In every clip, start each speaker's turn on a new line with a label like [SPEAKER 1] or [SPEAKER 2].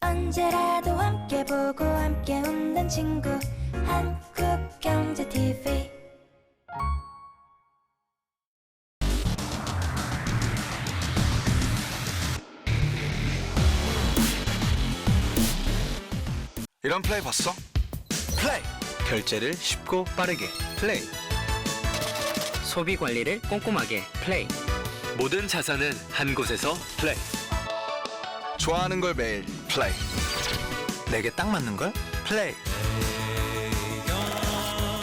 [SPEAKER 1] 언제라도 함께 보고 함께 웃는 친구 한국경제TV.
[SPEAKER 2] 이런 플레이 봤어? 플레이! 결제를 쉽고 빠르게 플레이.
[SPEAKER 3] 소비 관리를 꼼꼼하게 플레이.
[SPEAKER 4] 모든 자산은 한 곳에서 플레이.
[SPEAKER 2] 좋아하는 걸 매일 플레이. 내게 딱 맞는 걸 플레이.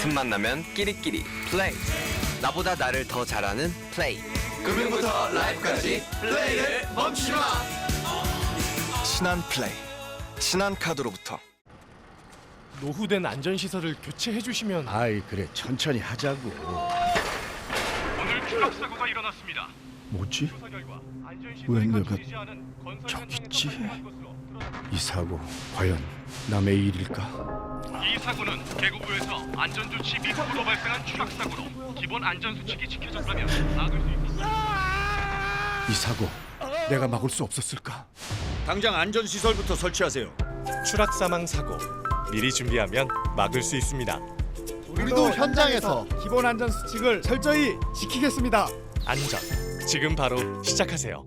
[SPEAKER 4] 틈만 나면 끼리끼리 플레이. 나보다 나를 더 잘하는 플레이.
[SPEAKER 2] 금융부터 라이프까지 플레이를 멈추지 마. 친한 플레이. 친한 카드로부터.
[SPEAKER 5] 노후된 안전시설을 교체해주시면.
[SPEAKER 6] 아이 그래 천천히 하자고.
[SPEAKER 5] 오늘 추락 사고가 일어났습니다.
[SPEAKER 6] 뭐지?
[SPEAKER 5] 조사 결과
[SPEAKER 6] 왜
[SPEAKER 5] 안전시설이
[SPEAKER 6] 내가
[SPEAKER 5] 갖추지 않은 건설
[SPEAKER 6] 저기
[SPEAKER 5] 현장에서
[SPEAKER 6] 있지?
[SPEAKER 5] 발생한 것으로 드러났습니다.
[SPEAKER 6] 이 사고 과연 남의 일일까?
[SPEAKER 5] 이 사고는 계곡부에서 안전조치 미흡으로 발생한 추락 사고로 기본 안전수칙이 지켜졌다면 막을 수 있습니다.
[SPEAKER 6] 이 사고 내가 막을 수 없었을까?
[SPEAKER 7] 당장 안전시설부터 설치하세요.
[SPEAKER 5] 추락 사망 사고 미리 준비하면 막을 수 있습니다.
[SPEAKER 8] 우리도 현장에서 기본 안전 수칙을 철저히 지키겠습니다.
[SPEAKER 5] 안전 지금 바로 시작하세요.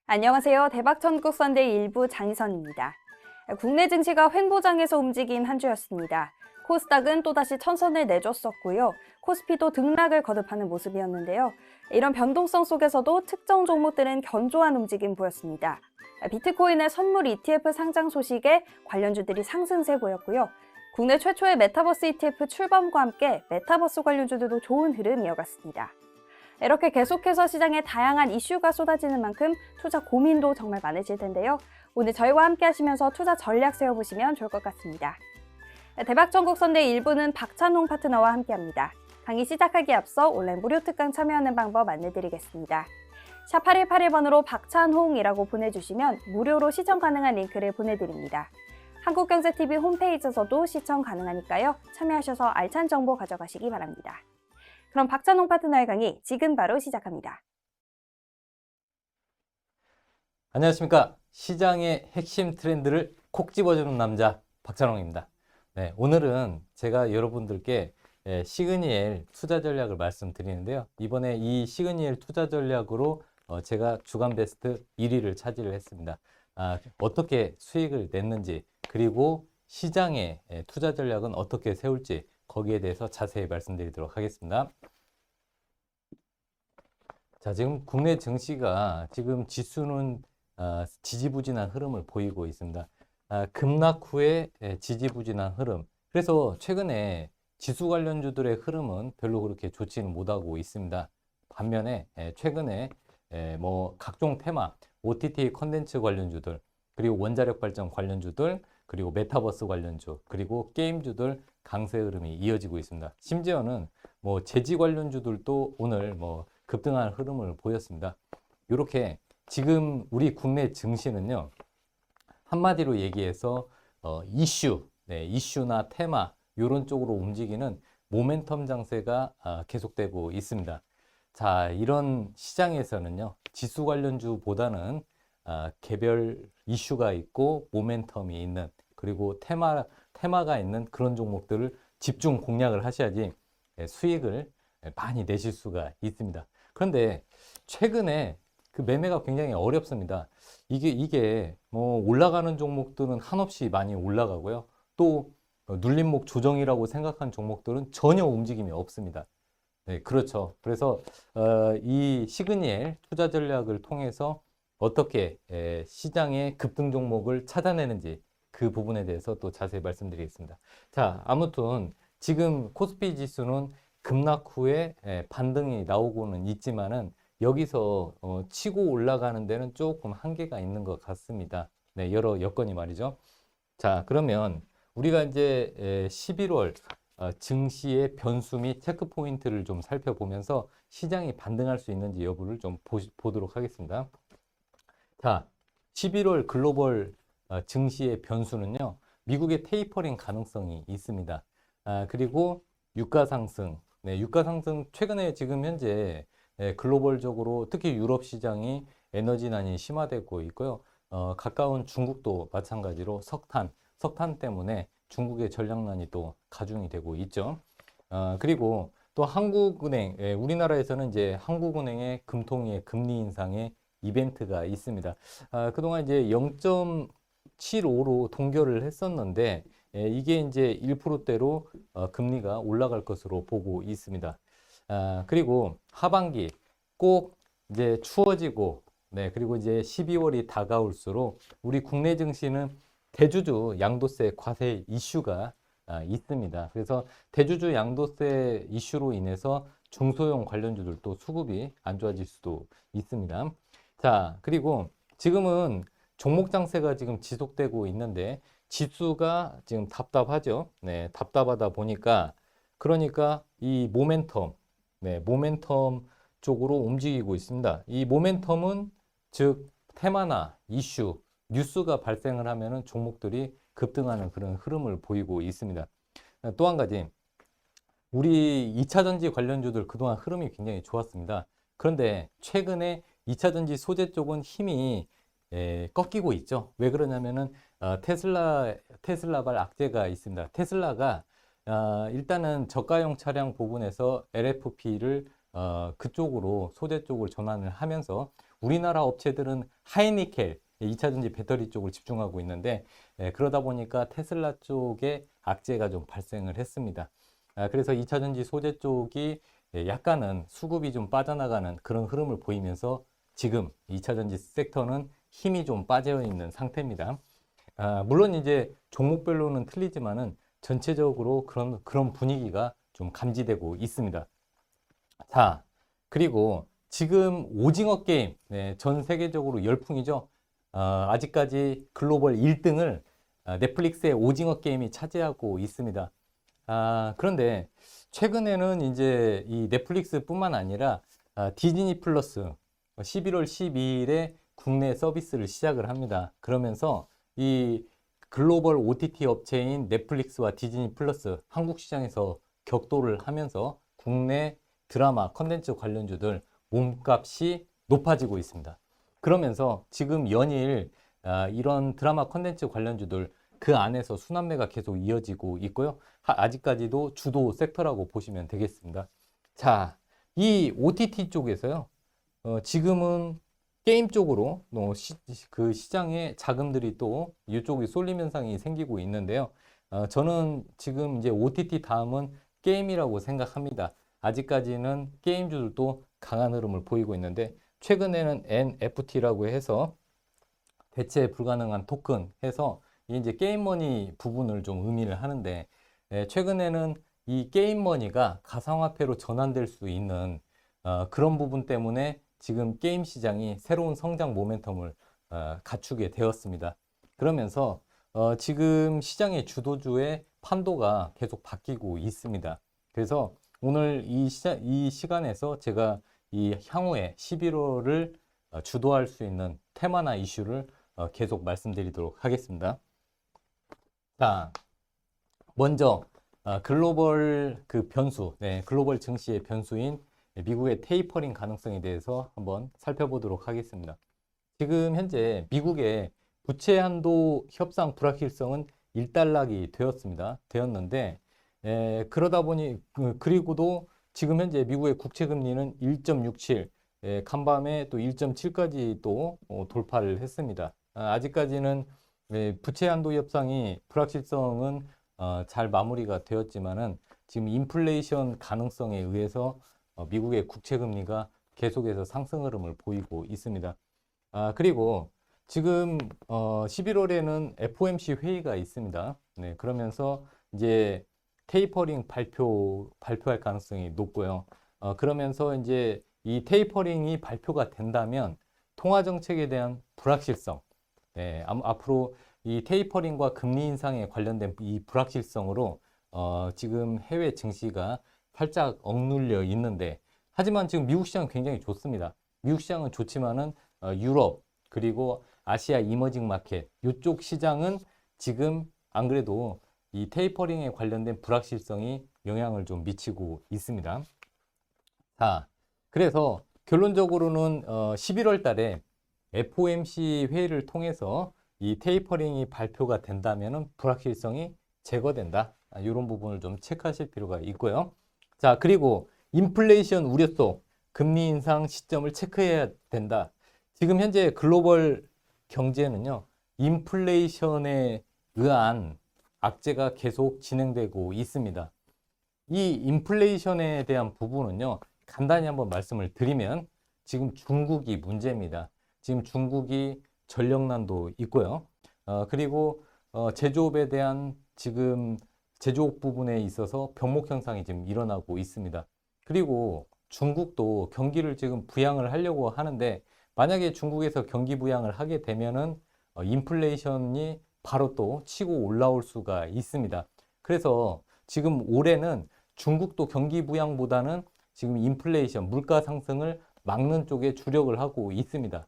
[SPEAKER 9] 안녕하세요. 대박천국 선데이 일부 장희선입니다. 국내 증시가 횡보장에서 움직인 한 주였습니다. 코스닥은 또다시 천선을 내줬었고요. 코스피도 등락을 거듭하는 모습이었는데요. 이런 변동성 속에서도 특정 종목들은 견조한 움직임 보였습니다. 비트코인의 선물 ETF 상장 소식에 관련주들이 상승세 보였고요. 국내 최초의 메타버스 ETF 출범과 함께 메타버스 관련주들도 좋은 흐름 이어갔습니다. 이렇게 계속해서 시장에 다양한 이슈가 쏟아지는 만큼 투자 고민도 정말 많으실 텐데요. 오늘 저희와 함께 하시면서 투자 전략 세워보시면 좋을 것 같습니다. 대박전국 선데이 1부는 박찬홍 파트너와 함께합니다. 강의 시작하기에 앞서 온라인 무료 특강 참여하는 방법 안내드리겠습니다. 샵 8181번으로 박찬홍이라고 보내주시면 무료로 시청 가능한 링크를 보내드립니다. 한국경제TV 홈페이지에서도 시청 가능하니까요. 참여하셔서 알찬 정보 가져가시기 바랍니다. 그럼 박찬홍 파트너의 강의 지금 바로 시작합니다.
[SPEAKER 10] 안녕하십니까. 시장의 핵심 트렌드를 콕 집어주는 남자 박찬홍입니다. 네, 오늘은 제가 여러분들께 시그니엘 투자 전략을 말씀드리는데요. 이번에 이 시그니엘 투자 전략으로 제가 주간 베스트 1위를 차지를 했습니다. 어떻게 수익을 냈는지, 그리고 시장의 투자 전략은 어떻게 세울지 거기에 대해서 자세히 말씀드리도록 하겠습니다. 자, 지금 국내 증시가 지금 지수는 지지부진한 흐름을 보이고 있습니다. 급락 후에 지지부진한 흐름. 그래서 최근에 지수 관련주들의 흐름은 별로 그렇게 좋지는 못하고 있습니다. 반면에 최근에 뭐 각종 테마, OTT 컨텐츠 관련주들, 그리고 원자력 발전 관련주들, 그리고 메타버스 관련주, 그리고 게임주들 강세 흐름이 이어지고 있습니다. 심지어는 뭐 제지 관련주들도 오늘 뭐 급등한 흐름을 보였습니다. 이렇게 지금 우리 국내 증시는요, 한마디로 얘기해서 이슈나 테마 이런 쪽으로 움직이는 모멘텀 장세가 계속되고 있습니다. 자, 이런 시장에서는요, 지수 관련주보다는 개별 이슈가 있고 모멘텀이 있는, 그리고 테마가 있는 그런 종목들을 집중 공략을 하셔야지 수익을 많이 내실 수가 있습니다. 그런데 최근에 그 매매가 굉장히 어렵습니다. 이게 뭐 올라가는 종목들은 한없이 많이 올라가고요. 또 눌림목 조정이라고 생각한 종목들은 전혀 움직임이 없습니다. 네, 그렇죠. 그래서 이 시그니엘 투자 전략을 통해서 어떻게 시장의 급등 종목을 찾아내는지 그 부분에 대해서 또 자세히 말씀드리겠습니다. 자, 아무튼 지금 코스피 지수는 급락 후에 반등이 나오고는 있지만은 여기서 치고 올라가는 데는 조금 한계가 있는 것 같습니다. 네, 여러 여건이 말이죠. 자, 그러면 우리가 이제 11월 증시의 변수 및 체크 포인트를 좀 살펴보면서 시장이 반등할 수 있는지 여부를 좀 보도록 하겠습니다. 자, 11월 글로벌 증시의 변수는요, 미국의 테이퍼링 가능성이 있습니다. 그리고 유가 상승. 네, 유가 상승 최근에 지금 현재 글로벌적으로 특히 유럽 시장이 에너지난이 심화되고 있고요. 가까운 중국도 마찬가지로 석탄 때문에 중국의 전략난이 또 가중이 되고 있죠. 그리고 또 한국은행, 우리나라에서는 이제 한국은행의 금통위의 금리 인상의 이벤트가 있습니다. 그동안 이제 0.75로 동결을 했었는데 이게 이제 1%대로 금리가 올라갈 것으로 보고 있습니다. 그리고 하반기 꼭 이제 추워지고, 네, 그리고 이제 12월이 다가올수록 우리 국내 증시는 대주주 양도세 과세 이슈가 있습니다. 그래서 대주주 양도세 이슈로 인해서 중소형 관련주들도 수급이 안 좋아질 수도 있습니다. 자, 그리고 지금은 종목 장세가 지금 지속되고 있는데 지수가 지금 답답하죠. 네, 답답하다 보니까 그러니까 이 모멘텀, 네, 모멘텀 쪽으로 움직이고 있습니다. 이 모멘텀은 즉 테마나 이슈, 뉴스가 발생을 하면은 종목들이 급등하는 그런 흐름을 보이고 있습니다. 또 한 가지, 우리 2차전지 관련주들 그동안 흐름이 굉장히 좋았습니다. 그런데 최근에 2차전지 소재 쪽은 힘이 꺾이고 있죠. 왜 그러냐면은 테슬라발 악재가 있습니다. 테슬라가 일단은 저가형 차량 부분에서 LFP를 그쪽으로 소재 쪽을 전환을 하면서 우리나라 업체들은 하이니켈 2차전지 배터리 쪽을 집중하고 있는데 그러다 보니까 테슬라 쪽에 악재가 좀 발생을 했습니다. 그래서 2차전지 소재 쪽이 약간은 수급이 좀 빠져나가는 그런 흐름을 보이면서 지금 2차전지 섹터는 힘이 좀 빠져 있는 상태입니다. 물론 이제 종목별로는 틀리지만은 전체적으로 그런 분위기가 좀 감지되고 있습니다. 자, 그리고 지금 오징어 게임, 네, 전 세계적으로 열풍이죠. 아직까지 글로벌 1등을 넷플릭스의 오징어 게임이 차지하고 있습니다. 그런데 최근에는 이제 이 넷플릭스뿐만 아니라 디즈니 플러스 11월 12일에 국내 서비스를 시작을 합니다. 그러면서 이 글로벌 OTT 업체인 넷플릭스와 디즈니 플러스 한국 시장에서 격돌을 하면서 국내 드라마 컨텐츠 관련주들 몸값이 높아지고 있습니다. 그러면서 지금 연일 이런 드라마 컨텐츠 관련주들 그 안에서 순환매가 계속 이어지고 있고요. 아직까지도 주도 섹터라고 보시면 되겠습니다. 자, 이 OTT 쪽에서요. 지금은 게임 쪽으로 그 시장에 자금들이 또 이쪽이 쏠림 현상이 생기고 있는데요. 저는 지금 이제 OTT 다음은 게임이라고 생각합니다. 아직까지는 게임주들도 강한 흐름을 보이고 있는데 최근에는 NFT라고 해서 대체 불가능한 토큰 해서 이제 게임머니 부분을 좀 의미를 하는데 최근에는 이 게임머니가 가상화폐로 전환될 수 있는 그런 부분 때문에 지금 게임 시장이 새로운 성장 모멘텀을 갖추게 되었습니다. 그러면서 지금 시장의 주도주의 판도가 계속 바뀌고 있습니다. 그래서 오늘 이 시간에서 제가 이 향후에 11월을 주도할 수 있는 테마나 이슈를 계속 말씀드리도록 하겠습니다. 자, 먼저 글로벌 그 변수, 네, 글로벌 증시의 변수인 미국의 테이퍼링 가능성에 대해서 한번 살펴보도록 하겠습니다. 지금 현재 미국의 부채 한도 협상 불확실성은 일단락이 되었는데 그러다 보니 그리고도 지금 현재 미국의 국채 금리는 1.67, 간밤에 또 1.7까지 또 돌파를 했습니다. 아직까지는 부채 한도 협상이 불확실성은 잘 마무리가 되었지만은 지금 인플레이션 가능성에 의해서 미국의 국채 금리가 계속해서 상승 흐름을 보이고 있습니다. 그리고 지금 11월에는 FOMC 회의가 있습니다. 네, 그러면서 이제 테이퍼링 발표할 가능성이 높고요. 그러면서 이제 이 테이퍼링이 발표가 된다면 통화 정책에 대한 불확실성, 네, 앞으로 이 테이퍼링과 금리 인상에 관련된 이 불확실성으로 지금 해외 증시가 살짝 억눌려 있는데 하지만 지금 미국 시장은 굉장히 좋습니다. 미국 시장은 좋지만은 유럽 그리고 아시아 이머징 마켓 이쪽 시장은 지금 안 그래도 이 테이퍼링에 관련된 불확실성이 영향을 좀 미치고 있습니다. 자, 그래서 결론적으로는 11월 달에 FOMC 회의를 통해서 이 테이퍼링이 발표가 된다면 불확실성이 제거된다. 이런 부분을 좀 체크하실 필요가 있고요. 자, 그리고 인플레이션 우려 속 금리 인상 시점을 체크해야 된다. 지금 현재 글로벌 경제는요, 인플레이션에 의한 악재가 계속 진행되고 있습니다. 이 인플레이션에 대한 부분은요, 간단히 한번 말씀을 드리면 지금 중국이 문제입니다. 지금 중국이 전력난도 있고요. 그리고 제조업에 대한 지금 제조업 부분에 있어서 병목 현상이 지금 일어나고 있습니다. 그리고 중국도 경기를 지금 부양을 하려고 하는데 만약에 중국에서 경기 부양을 하게 되면은 인플레이션이 바로 또 치고 올라올 수가 있습니다. 그래서 지금 올해는 중국도 경기 부양보다는 지금 인플레이션, 물가 상승을 막는 쪽에 주력을 하고 있습니다.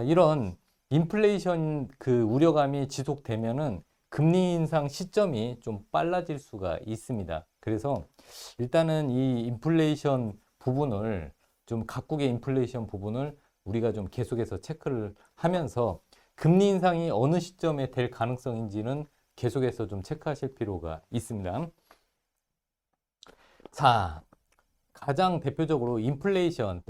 [SPEAKER 10] 이런 인플레이션 그 우려감이 지속되면은 금리 인상 시점이 좀 빨라질 수가 있습니다. 그래서 일단은 이 인플레이션 부분을 좀 각국의 인플레이션 부분을 우리가 좀 계속해서 체크를 하면서 금리 인상이 어느 시점에 될 가능성인지는 계속해서 좀 체크하실 필요가 있습니다. 자, 가장 대표적으로 인플레이션,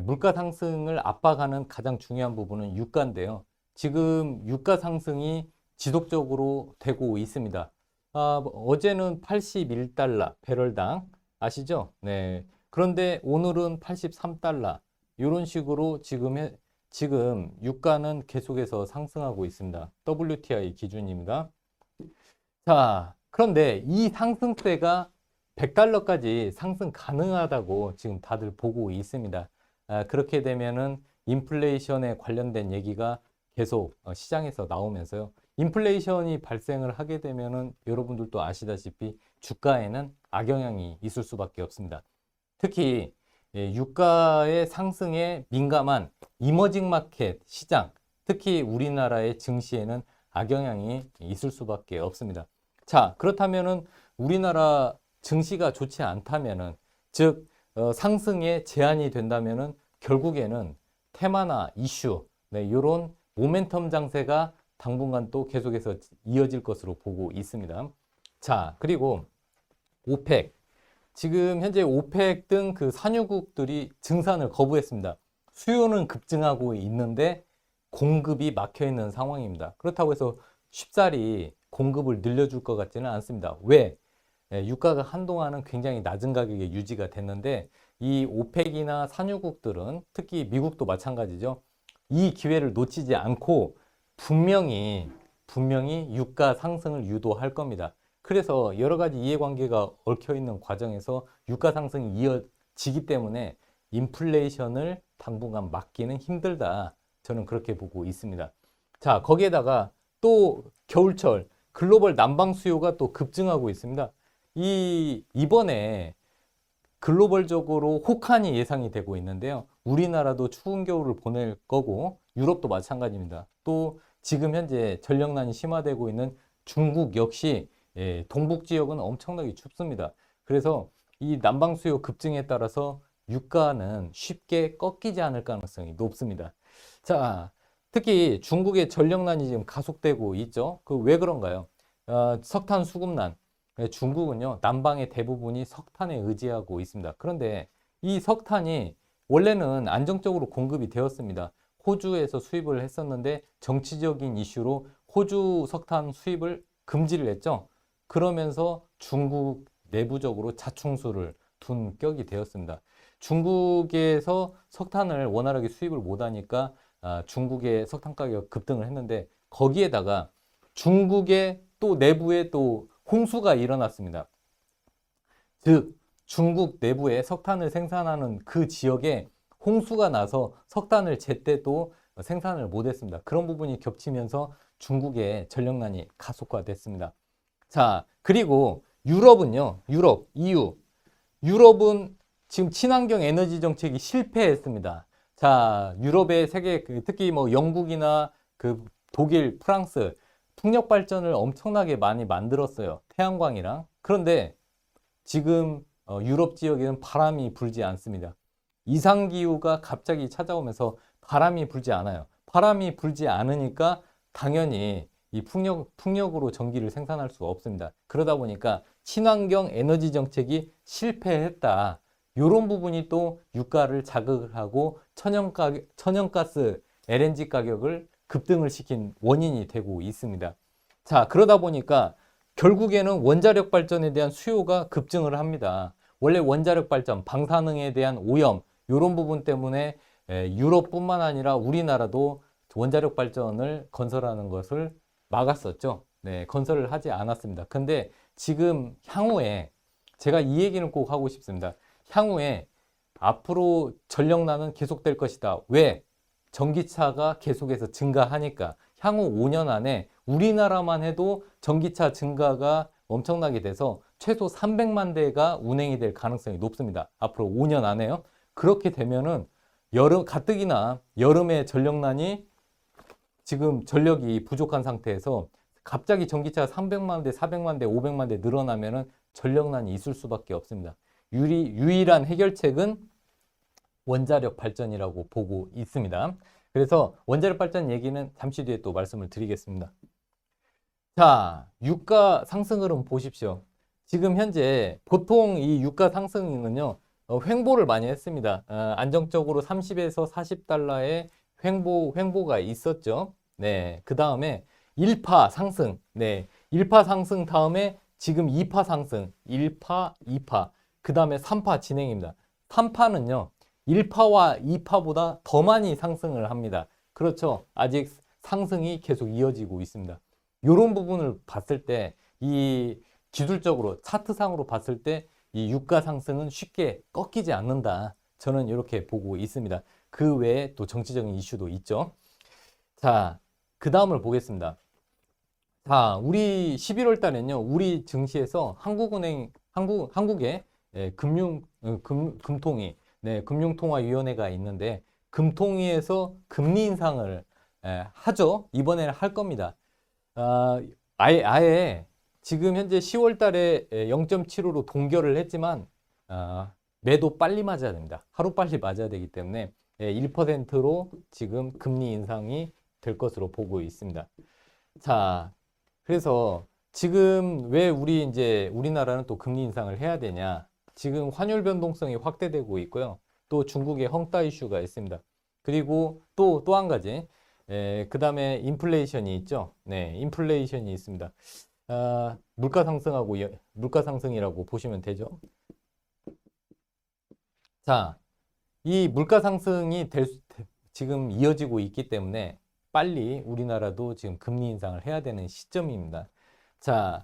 [SPEAKER 10] 물가 상승을 압박하는 가장 중요한 부분은 유가인데요. 지금 유가 상승이 지속적으로 되고 있습니다. 어제는 81달러 배럴당 아시죠? 네. 그런데 오늘은 83달러 이런 식으로 지금 유가는 계속해서 상승하고 있습니다. WTI 기준입니다. 자, 그런데 이 상승세가 100달러까지 상승 가능하다고 지금 다들 보고 있습니다. 그렇게 되면은 인플레이션에 관련된 얘기가 계속 시장에서 나오면서요. 인플레이션이 발생을 하게 되면은 여러분들도 아시다시피 주가에는 악영향이 있을 수밖에 없습니다. 특히 유가의 상승에 민감한 이머징 마켓 시장, 특히 우리나라의 증시에는 악영향이 있을 수밖에 없습니다. 자, 그렇다면은 우리나라 증시가 좋지 않다면은, 즉 상승에 제한이 된다면은 결국에는 테마나 이슈, 이런 모멘텀 장세가 당분간 또 계속해서 이어질 것으로 보고 있습니다. 자, 그리고 오펙. 지금 현재 오펙 등 그 산유국들이 증산을 거부했습니다. 수요는 급증하고 있는데 공급이 막혀 있는 상황입니다. 그렇다고 해서 쉽사리 공급을 늘려줄 것 같지는 않습니다. 왜? 유가가 한동안은 굉장히 낮은 가격에 유지가 됐는데 이 오펙이나 산유국들은 특히 미국도 마찬가지죠. 이 기회를 놓치지 않고 분명히 유가 상승을 유도할 겁니다. 그래서 여러 가지 이해관계가 얽혀 있는 과정에서 유가 상승이 이어지기 때문에 인플레이션을 당분간 막기는 힘들다. 저는 그렇게 보고 있습니다. 자, 거기에다가 또 겨울철 글로벌 난방 수요가 또 급증하고 있습니다. 이번에 글로벌적으로 혹한이 예상이 되고 있는데요. 우리나라도 추운 겨울을 보낼 거고 유럽도 마찬가지입니다. 또 지금 현재 전력난이 심화되고 있는 중국 역시 동북 지역은 엄청나게 춥습니다. 그래서 이 난방 수요 급증에 따라서 유가는 쉽게 꺾이지 않을 가능성이 높습니다. 자, 특히 중국의 전력난이 지금 가속되고 있죠. 그 왜 그런가요? 석탄 수급난. 중국은요, 난방의 대부분이 석탄에 의지하고 있습니다. 그런데 이 석탄이 원래는 안정적으로 공급이 되었습니다. 호주에서 수입을 했었는데 정치적인 이슈로 호주 석탄 수입을 금지를 했죠. 그러면서 중국 내부적으로 자충수를 둔 격이 되었습니다. 중국에서 석탄을 원활하게 수입을 못하니까 중국의 석탄 가격 급등을 했는데 거기에다가 중국의 또 내부에 또 홍수가 일어났습니다. 즉 중국 내부에 석탄을 생산하는 그 지역에 홍수가 나서 석탄을 제때 또 생산을 못했습니다. 그런 부분이 겹치면서 중국의 전력난이 가속화됐습니다. 자, 그리고 유럽은요, EU. 유럽은 지금 친환경 에너지 정책이 실패했습니다. 자, 유럽의 세계, 특히 뭐 영국이나 그 독일, 프랑스, 풍력 발전을 엄청나게 많이 만들었어요. 태양광이랑. 그런데 지금 유럽 지역에는 바람이 불지 않습니다. 이상기후가 갑자기 찾아오면서 바람이 불지 않아요. 바람이 불지 않으니까 당연히 이 풍력으로 전기를 생산할 수가 없습니다. 그러다 보니까 친환경 에너지 정책이 실패했다. 이런 부분이 또 유가를 자극을 하고 천연가스 LNG 가격을 급등을 시킨 원인이 되고 있습니다. 자, 그러다 보니까 결국에는 원자력 발전에 대한 수요가 급증을 합니다. 원래 원자력 발전, 방사능에 대한 오염 이런 부분 때문에 유럽뿐만 아니라 우리나라도 원자력 발전을 건설하는 것을 막았었죠. 네, 건설을 하지 않았습니다. 근데 지금 향후에 제가 이 얘기는 꼭 하고 싶습니다. 향후에 앞으로 전력난은 계속될 것이다. 왜? 전기차가 계속해서 증가하니까 향후 5년 안에 우리나라만 해도 전기차 증가가 엄청나게 돼서 최소 300만 대가 운행이 될 가능성이 높습니다. 앞으로 5년 안에요. 그렇게 되면은 가뜩이나 여름에 전력난이 지금 전력이 부족한 상태에서 갑자기 전기차가 300만 대, 400만 대, 500만 대 늘어나면은 전력난이 있을 수밖에 없습니다. 유일한 해결책은 원자력 발전이라고 보고 있습니다. 그래서 원자력 발전 얘기는 잠시 뒤에 또 말씀을 드리겠습니다. 자, 유가 상승 흐름 보십시오. 지금 현재 보통 이 유가 상승은요, 횡보를 많이 했습니다. 안정적으로 30에서 40달러의 횡보가 있었죠. 네, 그 다음에 1파 상승, 네, 1파 상승 다음에 지금 2파 상승, 1파, 2파, 그 다음에 3파 진행입니다. 3파는요, 1파와 2파보다 더 많이 상승을 합니다. 그렇죠. 아직 상승이 계속 이어지고 있습니다. 이런 부분을 봤을 때, 이 기술적으로 차트상으로 봤을 때 이 유가 상승은 쉽게 꺾이지 않는다. 저는 이렇게 보고 있습니다. 그 외에 또 정치적인 이슈도 있죠. 자, 그 다음을 보겠습니다. 자, 우리 11월 달에는요, 우리 증시에서 한국의 금통위, 네, 금융통화위원회가 있는데, 금통위에서 금리 인상을 하죠. 이번에는 할 겁니다. 아예 지금 현재 10월 달에 0.75로 동결을 했지만, 매도 빨리 맞아야 됩니다. 하루빨리 맞아야 되기 때문에 1%로 지금 금리 인상이 될 것으로 보고 있습니다. 자, 그래서 지금 왜 우리나라는 또 금리 인상을 해야 되냐? 지금 환율 변동성이 확대되고 있고요. 또 중국의 헝따 이슈가 있습니다. 그리고 또 한 가지, 그 다음에 인플레이션이 있죠. 네, 인플레이션이 있습니다. 물가 상승이라고 보시면 되죠. 자, 이 물가 상승이 지금 이어지고 있기 때문에 빨리 우리나라도 지금 금리 인상을 해야 되는 시점입니다. 자,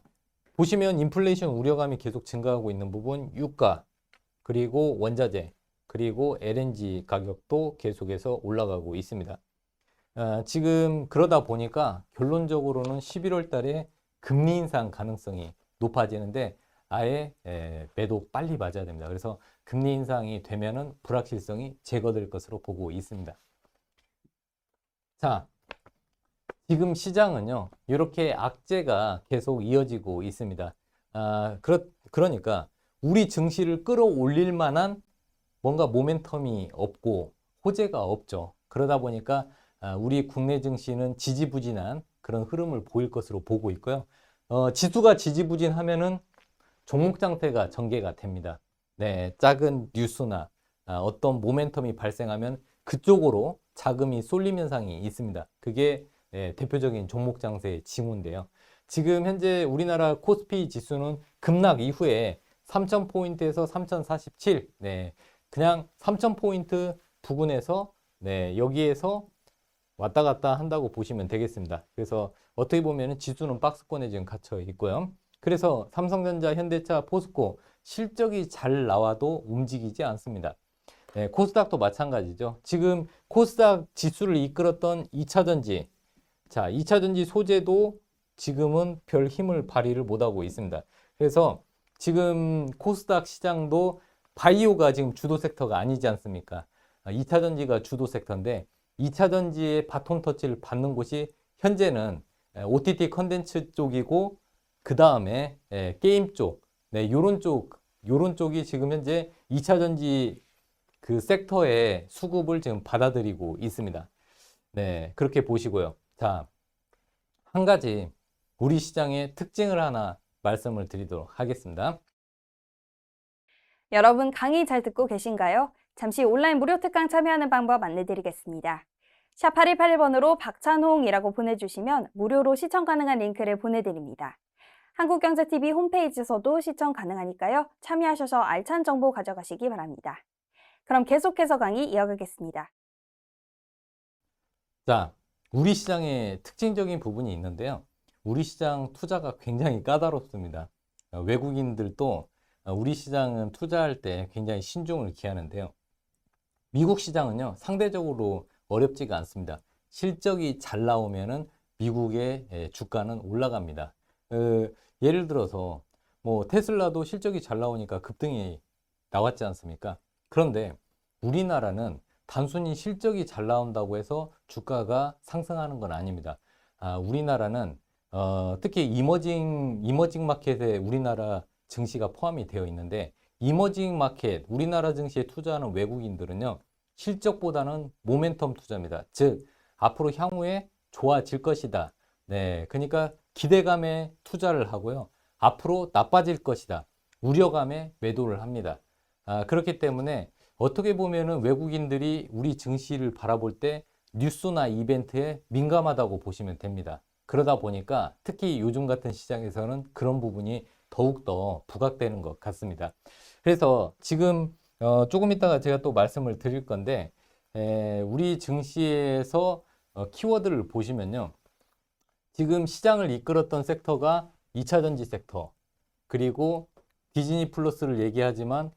[SPEAKER 10] 보시면 인플레이션 우려감이 계속 증가하고 있는 부분, 유가, 그리고 원자재, 그리고 LNG 가격도 계속해서 올라가고 있습니다. 지금 그러다 보니까 결론적으로는 11월 달에 금리 인상 가능성이 높아지는데 아예 매도 빨리 맞아야 됩니다. 그래서 금리 인상이 되면은 불확실성이 제거될 것으로 보고 있습니다. 자, 지금 시장은요, 이렇게 악재가 계속 이어지고 있습니다. 그러니까 우리 증시를 끌어올릴 만한 뭔가 모멘텀이 없고 호재가 없죠. 그러다 보니까 우리 국내 증시는 지지부진한 그런 흐름을 보일 것으로 보고 있고요. 지수가 지지부진하면은 종목 장세가 전개가 됩니다. 네, 작은 뉴스나 어떤 모멘텀이 발생하면 그쪽으로 자금이 쏠림 현상이 있습니다. 그게 대표적인 종목 장세의 징후인데요. 지금 현재 우리나라 코스피 지수는 급락 이후에 3,000포인트에서 3,047, 네, 그냥 3,000포인트 부근에서 여기에서 왔다 갔다 한다고 보시면 되겠습니다. 그래서 어떻게 보면 지수는 박스권에 지금 갇혀 있고요. 그래서 삼성전자, 현대차, 포스코 실적이 잘 나와도 움직이지 않습니다. 네, 코스닥도 마찬가지죠. 지금 코스닥 지수를 이끌었던 2차전지, 자, 2차전지 소재도 지금은 별 힘을 발휘를 못하고 있습니다. 그래서 지금 코스닥 시장도 바이오가 지금 주도 섹터가 아니지 않습니까? 2차 전지가 주도 섹터인데 2차 전지의 바톤 터치를 받는 곳이 현재는 OTT 컨텐츠 쪽이고 그 다음에 게임 쪽, 네, 요런 쪽이 지금 현재 2차 전지 그 섹터의 수급을 지금 받아들이고 있습니다. 네, 그렇게 보시고요. 자, 한 가지 우리 시장의 특징을 하나 말씀을 드리도록 하겠습니다.
[SPEAKER 9] 여러분 강의 잘 듣고 계신가요? 잠시 온라인 무료 특강 참여하는 방법 안내드리겠습니다. 샵 8181번으로 박찬홍이라고 보내주시면 무료로 시청 가능한 링크를 보내드립니다. 한국경제TV 홈페이지에서도 시청 가능하니까요. 참여하셔서 알찬 정보 가져가시기 바랍니다. 그럼 계속해서 강의 이어가겠습니다.
[SPEAKER 10] 자, 우리 시장의 특징적인 부분이 있는데요. 우리 시장 투자가 굉장히 까다롭습니다. 외국인들도 우리 시장은 투자할 때 굉장히 신중을 기하는데요. 미국 시장은요, 상대적으로 어렵지가 않습니다. 실적이 잘 나오면은 미국의 주가는 올라갑니다. 예를 들어서 뭐 테슬라도 실적이 잘 나오니까 급등이 나왔지 않습니까? 그런데 우리나라는 단순히 실적이 잘 나온다고 해서 주가가 상승하는 건 아닙니다. 우리나라는 특히 이머징 마켓에 우리나라 증시가 포함이 되어 있는데 이머징 마켓, 우리나라 증시에 투자하는 외국인들은요, 실적보다는 모멘텀 투자입니다. 즉, 앞으로 향후에 좋아질 것이다. 네, 그러니까 기대감에 투자를 하고요. 앞으로 나빠질 것이다. 우려감에 매도를 합니다. 그렇기 때문에 어떻게 보면은 외국인들이 우리 증시를 바라볼 때 뉴스나 이벤트에 민감하다고 보시면 됩니다. 그러다 보니까 특히 요즘 같은 시장에서는 그런 부분이 더욱더 부각되는 것 같습니다. 그래서 지금 조금 있다가 제가 또 말씀을 드릴 건데 우리 증시에서 키워드를 보시면요. 지금 시장을 이끌었던 섹터가 2차 전지 섹터, 그리고 디즈니 플러스를 얘기하지만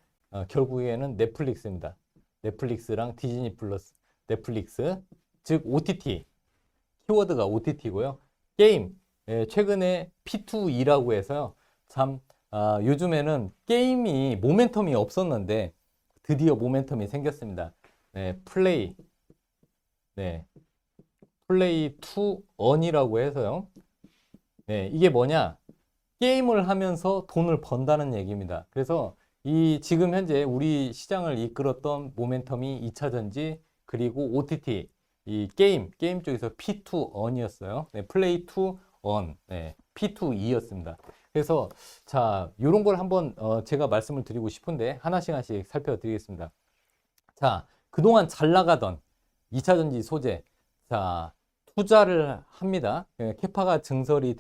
[SPEAKER 10] 결국에는 넷플릭스입니다. 넷플릭스랑 디즈니 플러스, 넷플릭스, 즉 OTT, 키워드가 OTT고요. 게임, 최근에 P2E라고 해서요. 참 요즘에는 게임이 모멘텀이 없었는데 드디어 모멘텀이 생겼습니다. 네, 플레이 투 언이라고 해서요. 네, 이게 뭐냐? 게임을 하면서 돈을 번다는 얘기입니다. 그래서 이 지금 현재 우리 시장을 이끌었던 모멘텀이 2차 전지 그리고 OTT 이 게임 쪽에서 P2 on이었어요. 네, 플레이 투 on, 네, P2E였습니다. 그래서 자, 요런 걸 한번 제가 말씀을 드리고 싶은데 하나씩 살펴드리겠습니다. 자, 그동안 잘 나가던 2차 전지 소재, 자, 투자를 합니다. 캐파가 증가가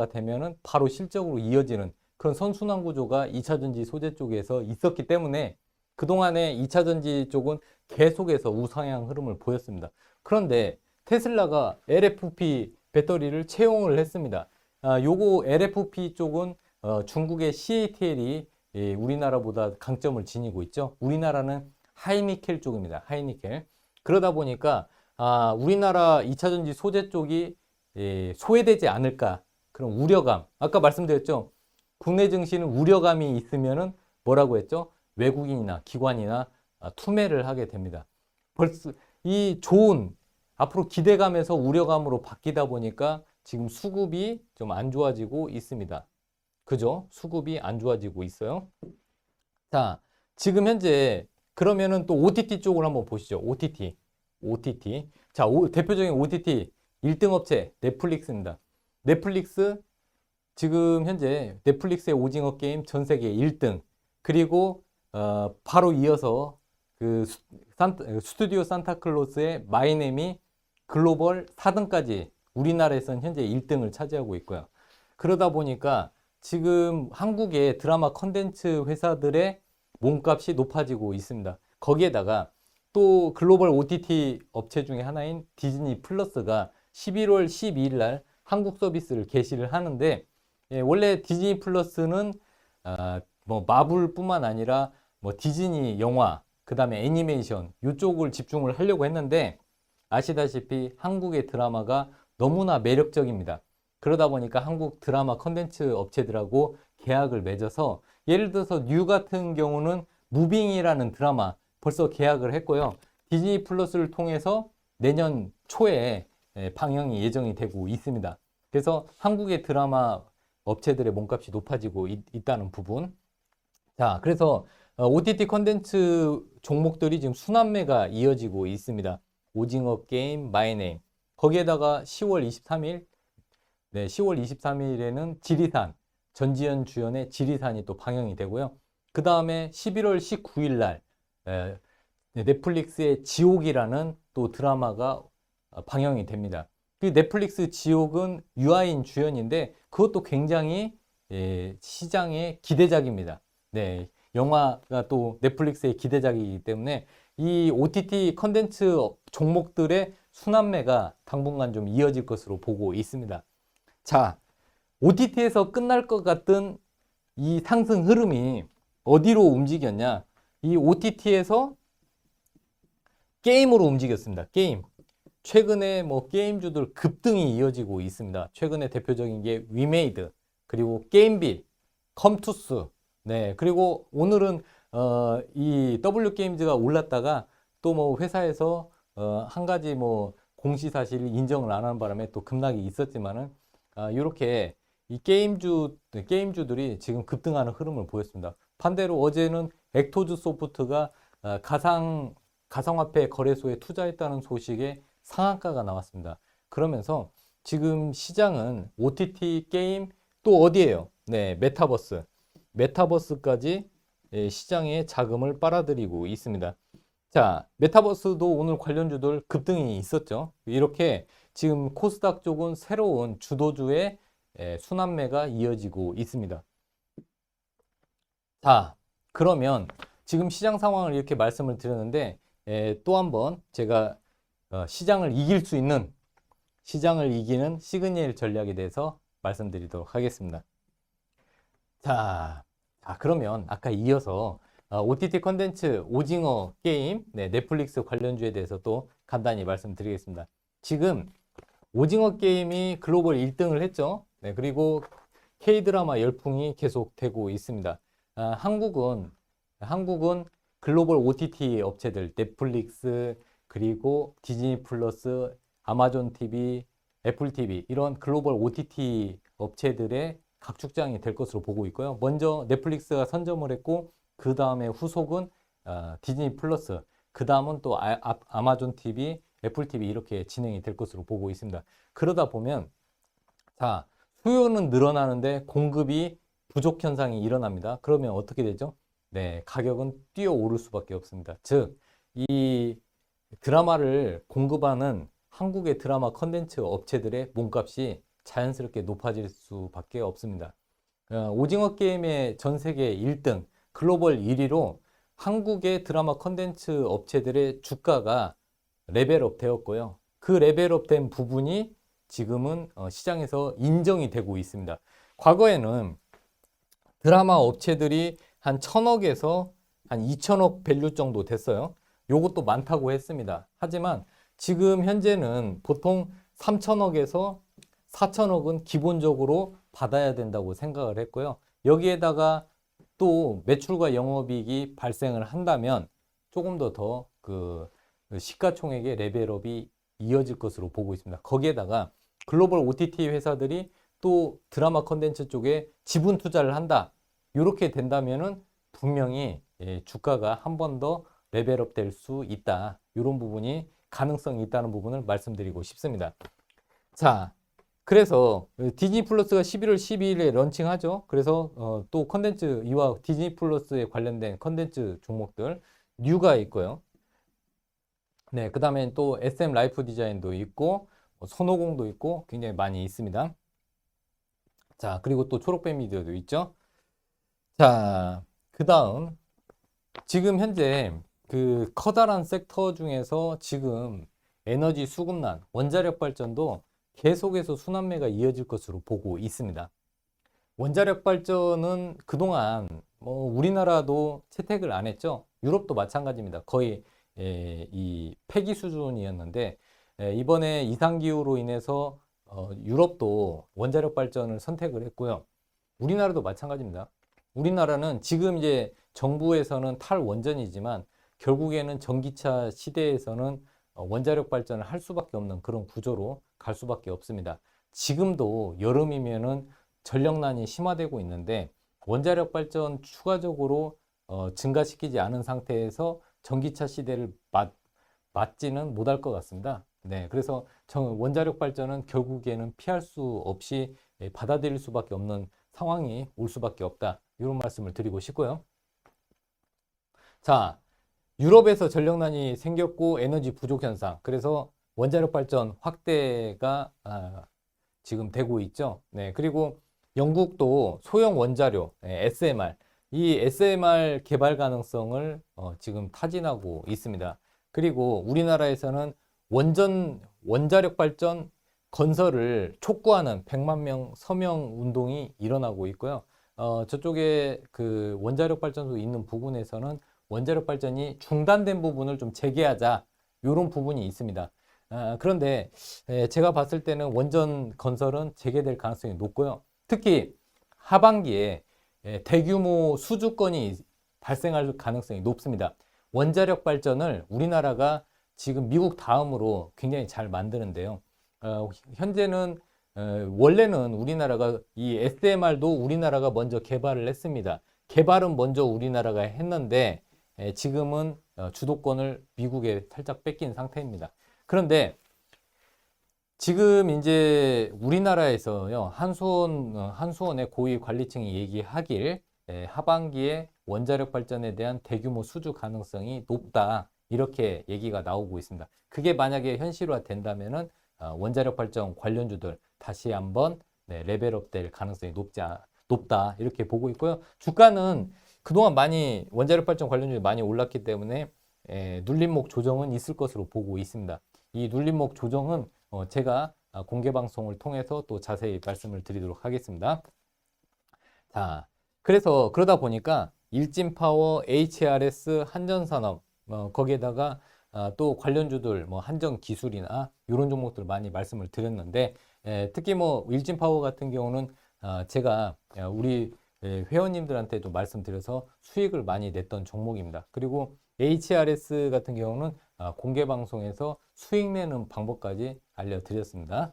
[SPEAKER 10] 되면은 바로 실적으로 이어지는 그런 선순환 구조가 2차 전지 소재 쪽에서 있었기 때문에 그동안에 2차 전지 쪽은 계속해서 우상향 흐름을 보였습니다. 그런데 테슬라가 LFP 배터리를 채용을 했습니다. 요거 LFP 쪽은 중국의 CATL이 우리나라보다 강점을 지니고 있죠. 우리나라는 하이니켈 쪽입니다. 하이니켈. 그러다 보니까 우리나라 2차 전지 소재 쪽이 소외되지 않을까 그런 우려감. 아까 말씀드렸죠. 국내 증시는 우려감이 있으면은 뭐라고 했죠? 외국인이나 기관이나 투매를 하게 됩니다. 벌써 이 좋은 앞으로 기대감에서 우려감으로 바뀌다 보니까 지금 수급이 좀 안 좋아지고 있습니다. 그죠? 수급이 안 좋아지고 있어요. 자, 지금 현재 그러면은 또 OTT 쪽을 한번 보시죠. OTT. 자, 대표적인 OTT 1등 업체 넷플릭스입니다. 넷플릭스 지금 현재 넷플릭스의 오징어 게임 전 세계 1등. 그리고 바로 이어서 그 스튜디오 산타클로스의 마이네미 글로벌 4등까지 우리나라에서는 현재 1등을 차지하고 있고요. 그러다 보니까 지금 한국의 드라마 컨텐츠 회사들의 몸값이 높아지고 있습니다. 거기에다가 또 글로벌 OTT 업체 중에 하나인 디즈니 플러스가 11월 12일 날 한국 서비스를 개시를 하는데 원래 디즈니 플러스는 뭐 마블뿐만 아니라 뭐 디즈니 영화, 그 다음에 애니메이션 이쪽을 집중을 하려고 했는데 아시다시피 한국의 드라마가 너무나 매력적입니다. 그러다 보니까 한국 드라마 컨텐츠 업체들하고 계약을 맺어서 예를 들어서 뉴 같은 경우는 무빙이라는 드라마 벌써 계약을 했고요. 디즈니 플러스를 통해서 내년 초에 방영이 예정이 되고 있습니다. 그래서 한국의 드라마 업체들의 몸값이 높아지고 있다는 부분. 자, 그래서 OTT 컨텐츠 종목들이 지금 순환매가 이어지고 있습니다. 오징어 게임, 마이네임. 거기에다가 10월 23일, 네, 10월 23일에는 지리산, 전지현 주연의 지리산이 또 방영이 되고요. 그 다음에 11월 19일 날 넷플릭스의 지옥이라는 또 드라마가 방영이 됩니다. 그 넷플릭스 지옥은 유아인 주연인데 그것도 굉장히 시장의 기대작입니다. 네, 영화가 또 넷플릭스의 기대작이기 때문에 이 OTT 컨텐츠 종목들의 순환매가 당분간 좀 이어질 것으로 보고 있습니다. 자, OTT에서 끝날 것 같던 이 상승 흐름이 어디로 움직였냐? 이 OTT에서 게임으로 움직였습니다. 게임. 최근에 뭐 게임주들 급등이 이어지고 있습니다. 최근에 대표적인 게 위메이드, 그리고 게임빌, 컴투스, 네, 그리고 오늘은 이 W게임즈가 올랐다가 또 뭐 회사에서 한 가지 뭐 공시사실 인정을 안 하는 바람에 또 급락이 있었지만은 이렇게 이 게임주들이 지금 급등하는 흐름을 보였습니다. 반대로 어제는 액토즈 소프트가 가상화폐 거래소에 투자했다는 소식에 상한가가 나왔습니다. 그러면서 지금 시장은 OTT 게임 또 어디예요? 네, 메타버스까지 시장에 자금을 빨아들이고 있습니다. 자, 메타버스도 오늘 관련주들 급등이 있었죠. 이렇게 지금 코스닥 쪽은 새로운 주도주의 순환매가 이어지고 있습니다. 자, 그러면 지금 시장 상황을 이렇게 말씀을 드렸는데 또 한번 제가 시장을 이길 수 있는, 시장을 이기는 시그니엘 전략에 대해서 말씀드리도록 하겠습니다. 자, 그러면 아까 이어서 OTT 컨텐츠 오징어 게임, 네, 넷플릭스 관련주에 대해서 또 간단히 말씀드리겠습니다. 지금 오징어 게임이 글로벌 1등을 했죠. 네, 그리고 K드라마 열풍이 계속되고 있습니다. 한국은 글로벌 OTT 업체들, 넷플릭스, 그리고 디즈니 플러스, 아마존 TV, 애플 TV 이런 글로벌 OTT 업체들의 각축장이 될 것으로 보고 있고요. 먼저 넷플릭스가 선점을 했고 그 다음에 후속은 디즈니 플러스, 그 다음은 또 아마존 TV, 애플 TV 이렇게 진행이 될 것으로 보고 있습니다. 그러다 보면 자, 수요는 늘어나는데 공급이 부족 현상이 일어납니다. 그러면 어떻게 되죠? 네, 가격은 뛰어오를 수밖에 없습니다. 즉, 이 드라마를 공급하는 한국의 드라마 컨텐츠 업체들의 몸값이 자연스럽게 높아질 수밖에 없습니다. 오징어 게임의 전 세계 1등, 글로벌 1위로 한국의 드라마 컨텐츠 업체들의 주가가 레벨업 되었고요. 그 레벨업 된 부분이 지금은 시장에서 인정이 되고 있습니다. 과거에는 드라마 업체들이 한 1000억에서 한 2000억 밸류 정도 됐어요. 요것도 많다고 했습니다. 하지만 지금 현재는 보통 3000억에서 4000억은 기본적으로 받아야 된다고 생각을 했고요. 여기에다가 또 매출과 영업이익이 발생을 한다면 조금 더 그 시가총액의 레벨업이 이어질 것으로 보고 있습니다. 거기에다가 글로벌 OTT 회사들이 또 드라마 컨텐츠 쪽에 지분 투자를 한다. 이렇게 된다면은 분명히 주가가 한 번 더 레벨업 될 수 있다. 이런 부분이 가능성이 있다는 부분을 말씀드리고 싶습니다. 자, 그래서 디즈니 플러스가 11월 12일에 런칭하죠. 그래서 또 컨텐츠, 이와 디즈니 플러스에 관련된 컨텐츠 종목들 뉴가 있고요. 네, 그 다음에 또 SM 라이프 디자인도 있고 손오공도 있고 굉장히 많이 있습니다. 자, 그리고 또 초록뱀 미디어도 있죠. 자, 그 다음 지금 현재 그 커다란 섹터 중에서 지금 에너지 수급난, 원자력 발전도 계속해서 순환매가 이어질 것으로 보고 있습니다. 원자력 발전은 그동안 뭐 우리나라도 채택을 안 했죠. 유럽도 마찬가지입니다. 거의 이 폐기 수준이었는데 이번에 이상기후로 인해서 유럽도 원자력 발전을 선택을 했고요. 우리나라도 마찬가지입니다. 우리나라는 지금 이제 정부에서는 탈원전이지만 결국에는 전기차 시대에서는 원자력 발전을 할 수밖에 없는 그런 구조로 갈 수밖에 없습니다. 지금도 여름이면은 전력난이 심화되고 있는데 원자력 발전 추가적으로 증가시키지 않은 상태에서 전기차 시대를 맞지는 못할 것 같습니다. 네, 그래서 원자력 발전은 결국에는 피할 수 없이 받아들일 수밖에 없는 상황이 올 수밖에 없다. 이런 말씀을 드리고 싶고요. 자, 유럽에서 전력난이 생겼고 에너지 부족 현상. 그래서 원자력 발전 확대가 지금 되고 있죠. 네, 그리고 영국도 소형 원자료 SMR, 이 SMR 개발 가능성을 지금 타진하고 있습니다. 그리고 우리나라에서는 원자력 발전 건설을 촉구하는 100만 명 서명 운동이 일어나고 있고요. 저쪽에 그 원자력 발전소 있는 부분에서는 원자력 발전이 중단된 부분을 좀 재개하자, 이런 부분이 있습니다. 그런데 제가 봤을 때는 원전 건설은 재개될 가능성이 높고요. 특히 하반기에 대규모 수주건이 발생할 가능성이 높습니다. 원자력 발전을 우리나라가 지금 미국 다음으로 굉장히 잘 만드는데요. 현재는 원래는 우리나라가 이 SMR도 우리나라가 먼저 개발을 했습니다. 개발은 먼저 우리나라가 했는데 지금은 주도권을 미국에 살짝 뺏긴 상태입니다. 그런데 지금 이제 우리나라에서요, 한수원의 고위 관리층이 얘기하길 하반기에 원자력 발전에 대한 대규모 수주 가능성이 높다, 이렇게 얘기가 나오고 있습니다. 그게 만약에 현실화 된다면은 원자력 발전 관련주들 다시 한번 레벨업 될 가능성이 높다, 이렇게 보고 있고요. 주가는 그동안 많이 원자력 발전 관련주들이 많이 올랐기 때문에 눌림목 조정은 있을 것으로 보고 있습니다. 이 눌림목 조정은 제가 공개 방송을 통해서 또 자세히 말씀을 드리도록 하겠습니다. 자, 그래서 그러다 보니까 일진파워, HRS, 한전산업, 거기에다가 또 관련주들 한전기술이나 이런 종목들 많이 말씀을 드렸는데, 특히 일진파워 같은 경우는 제가 우리 회원님들한테도 말씀드려서 수익을 많이 냈던 종목입니다. 그리고 HRS 같은 경우는 공개 방송에서 수익 내는 방법까지 알려드렸습니다.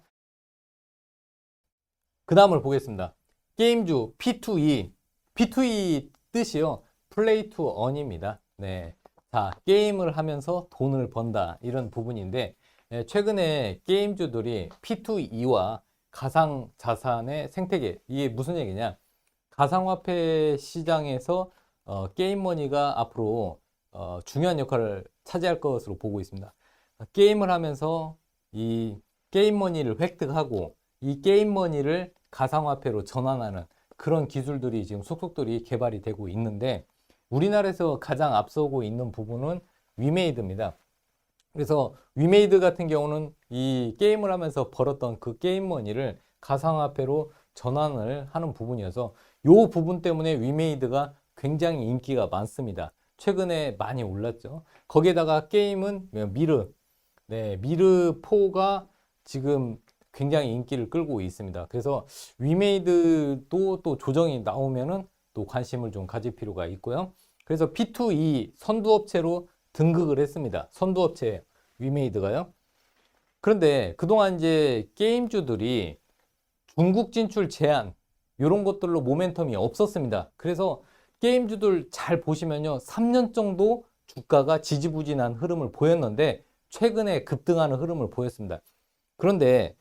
[SPEAKER 10] 그 다음을 보겠습니다. 게임주 P2E. P2E 뜻이요, Play to Earn입니다. 네. 자, 게임을 하면서 돈을 번다, 이런 부분인데, 최근에 게임주들이 P2E와 가상자산의 생태계, 이게 무슨 얘기냐? 가상화폐 시장에서 게임머니가 앞으로 중요한 역할을 차지할 것으로 보고 있습니다. 게임을 하면서 이 게임머니를 획득하고 이 게임머니를 가상화폐로 전환하는 그런 기술들이 지금 속속들이 개발이 되고 있는데, 우리나라에서 가장 앞서고 있는 부분은 위메이드입니다. 그래서 위메이드 같은 경우는 이 게임을 하면서 벌었던 그 게임머니를 가상화폐로 전환을 하는 부분이어서 이 부분 때문에 위메이드가 굉장히 인기가 많습니다. 최근에 많이 올랐죠. 거기에다가 게임은 미르4가 지금 굉장히 인기를 끌고 있습니다. 그래서 위메이드도 또 조정이 나오면은 또 관심을 좀 가질 필요가 있고요. 그래서 P2E 선두업체로 등극을 했습니다. 선두업체 위메이드가요. 그런데 그동안 이제 게임주들이 중국 진출 제한, 이런 것들로 모멘텀이 없었습니다. 그래서 게임주들 잘 보시면요, 3년 정도 주가가 지지부진한 흐름을 보였는데 최근에 급등하는 흐름을 보였습니다. 그런데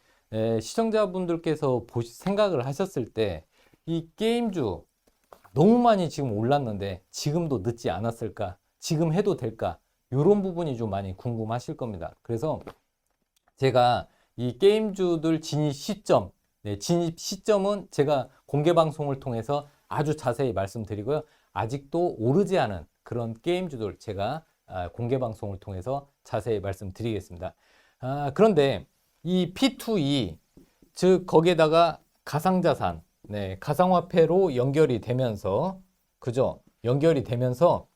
[SPEAKER 10] 시청자분들께서 생각을 하셨을 때 이 게임주 너무 많이 지금 올랐는데 지금도 늦지 않았을까? 지금 해도 될까? 이런 부분이 좀 많이 궁금하실 겁니다. 그래서 제가 이 게임주들 진입 시점은 제가 공개 방송을 통해서 아주 자세히 말씀드리고요. 아직도 오르지 않은 그런 게임주들 제가 공개 방송을 통해서 자세히 말씀드리겠습니다. 그런데 이 P2E, 즉 거기에다가 가상자산, 가상화폐로 연결이 되면서, 그죠? 연결이 되면서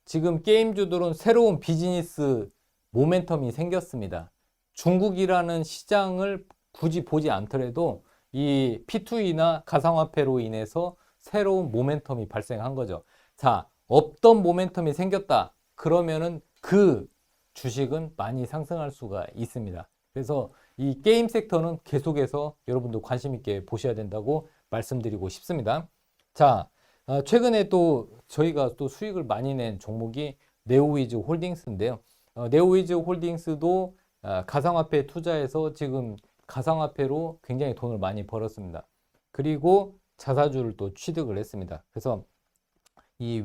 [SPEAKER 10] 지금 게임주들은 새로운 비즈니스 모멘텀이 생겼습니다. 중국이라는 시장을 굳이 보지 않더라도 이 P2E나 가상화폐로 인해서 새로운 모멘텀이 발생한 거죠. 자, 없던 모멘텀이 생겼다. 그러면은 그 주식은 많이 상승할 수가 있습니다. 그래서 이 게임 섹터는 계속해서 여러분도 관심 있게 보셔야 된다고 말씀드리고 싶습니다. 자, 최근에 또 저희가 또 수익을 많이 낸 종목이 네오위즈 홀딩스인데요. 네오위즈 홀딩스도 가상화폐 투자해서 지금 가상화폐로 굉장히 돈을 많이 벌었습니다. 그리고 자사주를 또 취득을 했습니다. 그래서 이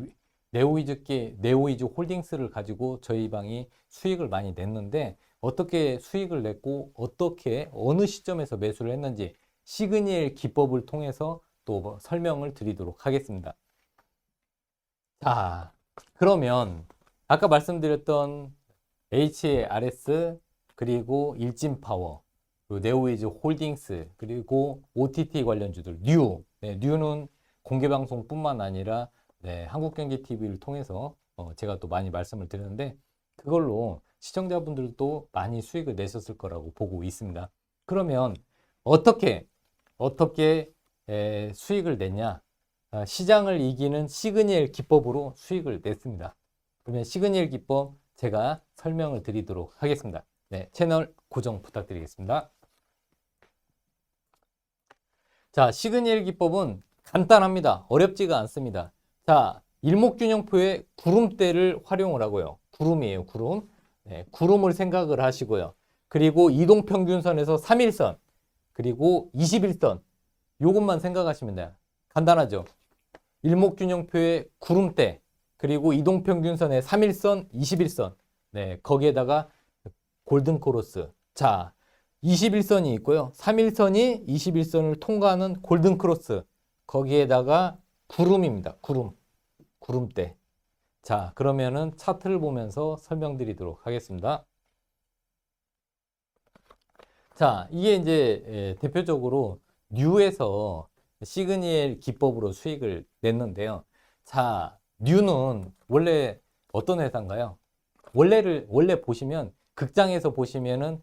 [SPEAKER 10] 네오위즈 홀딩스를 가지고 저희 방이 수익을 많이 냈는데, 어떻게 수익을 냈고 어떻게 어느 시점에서 매수를 했는지 시그니엘 기법을 통해서 또 설명을 드리도록 하겠습니다. 자, 그러면 아까 말씀드렸던 HRS, 그리고 일진파워, 그리고 네오위즈 홀딩스, 그리고 OTT 관련주들, 뉴는 공개방송뿐만 아니라 한국경제TV를 통해서 제가 또 많이 말씀을 드렸는데, 그걸로 시청자분들도 많이 수익을 내셨을 거라고 보고 있습니다. 그러면 어떻게 수익을 냈냐? 시장을 이기는 시그니엘 기법으로 수익을 냈습니다. 그러면 시그니엘 기법 제가 설명을 드리도록 하겠습니다. 네, 채널 고정 부탁드리겠습니다. 자, 시그니엘 기법은 간단합니다. 어렵지가 않습니다. 자, 일목균형표의 구름대를 활용을 하고요. 구름이에요, 구름. 네, 구름을 생각을 하시고요. 그리고 이동평균선에서 3일선, 그리고 21선, 요것만 생각하시면 돼요. 간단하죠? 일목균형표의 구름대, 그리고 이동평균선의 3일선, 21선, 네, 거기에다가 골든크로스. 자, 21선이 있고요. 3일선이 21선을 통과하는 골든크로스, 거기에다가 구름입니다. 구름대. 자, 그러면은 차트를 보면서 설명드리도록 하겠습니다. 자, 이게 이제 대표적으로 뉴에서 시그니엘 기법으로 수익을 냈는데요. 자, 뉴는 원래 어떤 회사인가요? 원래 보시면, 극장에서 보시면은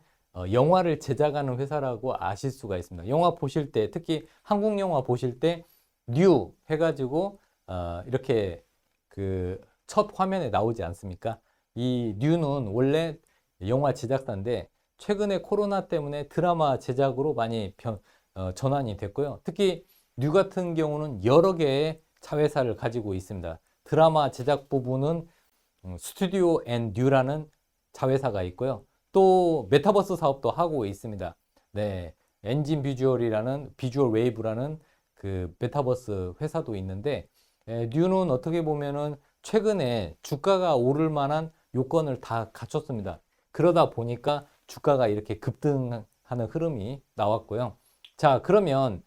[SPEAKER 10] 영화를 제작하는 회사라고 아실 수가 있습니다. 영화 보실 때, 특히 한국 영화 보실 때 뉴 해가지고 이렇게 그 첫 화면에 나오지 않습니까? 이 뉴는 원래 영화 제작사인데 최근에 코로나 때문에 드라마 제작으로 많이 전환이 됐고요. 특히 뉴 같은 경우는 여러 개의 자회사를 가지고 있습니다. 드라마 제작 부분은 스튜디오 앤 뉴라는 자회사가 있고요. 또 메타버스 사업도 하고 있습니다. 네, 엔진 비주얼 웨이브라는 그 메타버스 회사도 있는데, 뉴는 어떻게 보면은 최근에 주가가 오를 만한 요건을 다 갖췄습니다. 그러다 보니까 주가가 이렇게 급등하는 흐름이 나왔고요. 자, 그러면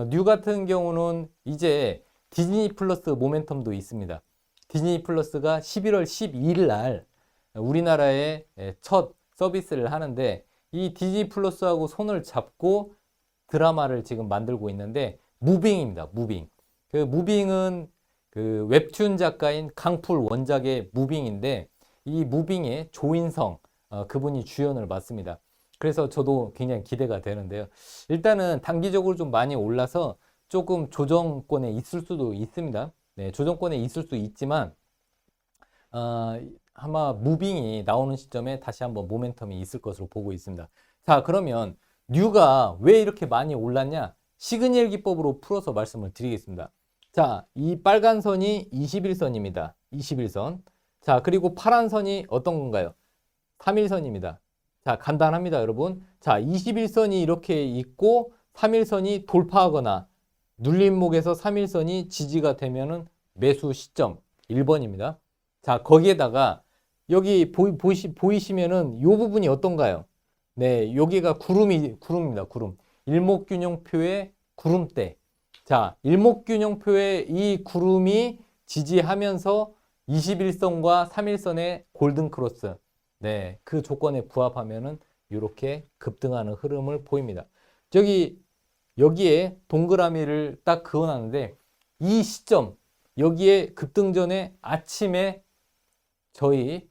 [SPEAKER 10] 뉴 같은 경우는 이제 디즈니 플러스 모멘텀도 있습니다. 디즈니 플러스가 11월 12일 날 우리나라에 첫 서비스를 하는데, 이 디즈니 플러스하고 손을 잡고 드라마를 지금 만들고 있는데, 무빙입니다. 무빙. 그 무빙은 그 웹툰 작가인 강풀 원작의 무빙인데, 이 무빙의 조인성 그분이 주연을 맡습니다. 그래서 저도 굉장히 기대가 되는데요. 일단은 단기적으로 좀 많이 올라서 조금 조정권에 있을 수도 있습니다. 네, 조정권에 있을 수 있지만 아마 무빙이 나오는 시점에 다시 한번 모멘텀이 있을 것으로 보고 있습니다. 자, 그러면 뉴가 왜 이렇게 많이 올랐냐? 시그니엘 기법으로 풀어서 말씀을 드리겠습니다. 자, 이 빨간 선이 21선입니다. 21선. 자, 그리고 파란 선이 어떤 건가요? 3일선입니다. 자, 간단합니다, 여러분. 자, 21선이 이렇게 있고 3일선이 돌파하거나 눌림목에서 3일선이 지지가 되면은 매수 시점 1번입니다. 자, 거기에다가 여기 보이시면은 요 부분이 어떤가요? 네, 여기가 구름입니다. 구름. 일목균형표의 구름대. 자, 일목균형표의 이 구름이 지지하면서 21선과 3일선의 골든크로스. 네, 그 조건에 부합하면은 이렇게 급등하는 흐름을 보입니다. 여기에 동그라미를 딱 그어놨는데, 이 시점, 여기에 급등 전에 아침에 저희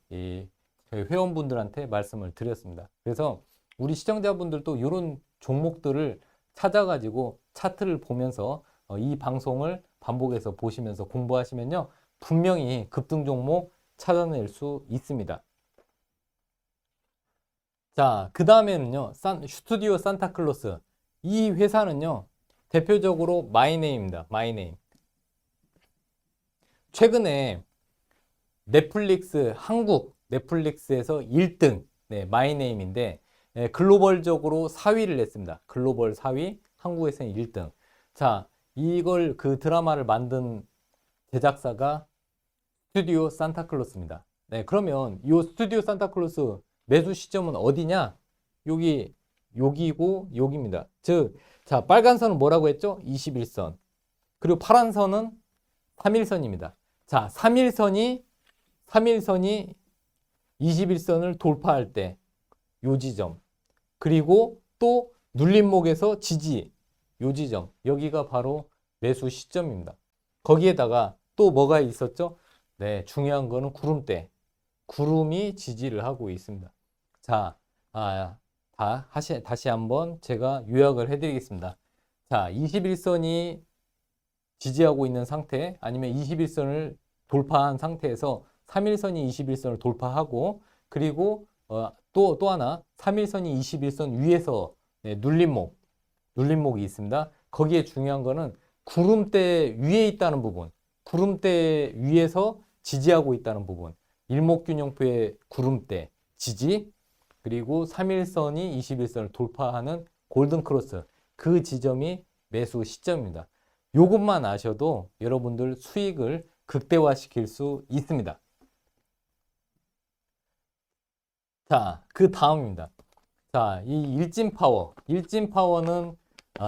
[SPEAKER 10] 회원분들한테 말씀을 드렸습니다. 그래서 우리 시청자분들도 이런 종목들을 찾아가지고 차트를 보면서 이 방송을 반복해서 보시면서 공부하시면요, 분명히 급등 종목 찾아낼 수 있습니다. 자, 그 다음에는요, 스튜디오 산타클로스. 이 회사는요, 대표적으로 마이네임입니다. 마이네임. 최근에 넷플릭스, 한국 넷플릭스에서 1등, 마이네임인데, 글로벌적으로 4위를 냈습니다. 글로벌 4위, 한국에서는 1등. 자, 이걸 그 드라마를 만든 제작사가 스튜디오 산타클로스입니다. 네, 그러면 이 스튜디오 산타클로스 매수 시점은 어디냐? 여기고 여기입니다. 즉, 자, 빨간 선은 뭐라고 했죠? 21선. 그리고 파란 선은 3일선입니다. 자, 3일선이 21선을 돌파할 때 요 지점. 그리고 또 눌림목에서 지지 요 지점. 여기가 바로 매수 시점입니다. 거기에다가 또 뭐가 있었죠? 네, 중요한 거는 구름대. 구름이 지지를 하고 있습니다. 자, 다시 한번 제가 요약을 해드리겠습니다. 자, 21선이 지지하고 있는 상태, 아니면 21선을 돌파한 상태에서 3일선이 21선을 돌파하고, 그리고 또 하나 3일선이 21선 위에서 눌림목이 있습니다. 거기에 중요한 거는 구름대 위에 있다는 부분, 구름대 위에서 지지하고 있다는 부분, 일목균형표의 구름대 지지, 그리고 3일선이 21선을 돌파하는 골든크로스, 그 지점이 매수 시점입니다. 이것만 아셔도 여러분들 수익을 극대화시킬 수 있습니다. 자, 그 다음입니다. 자, 이 일진파워는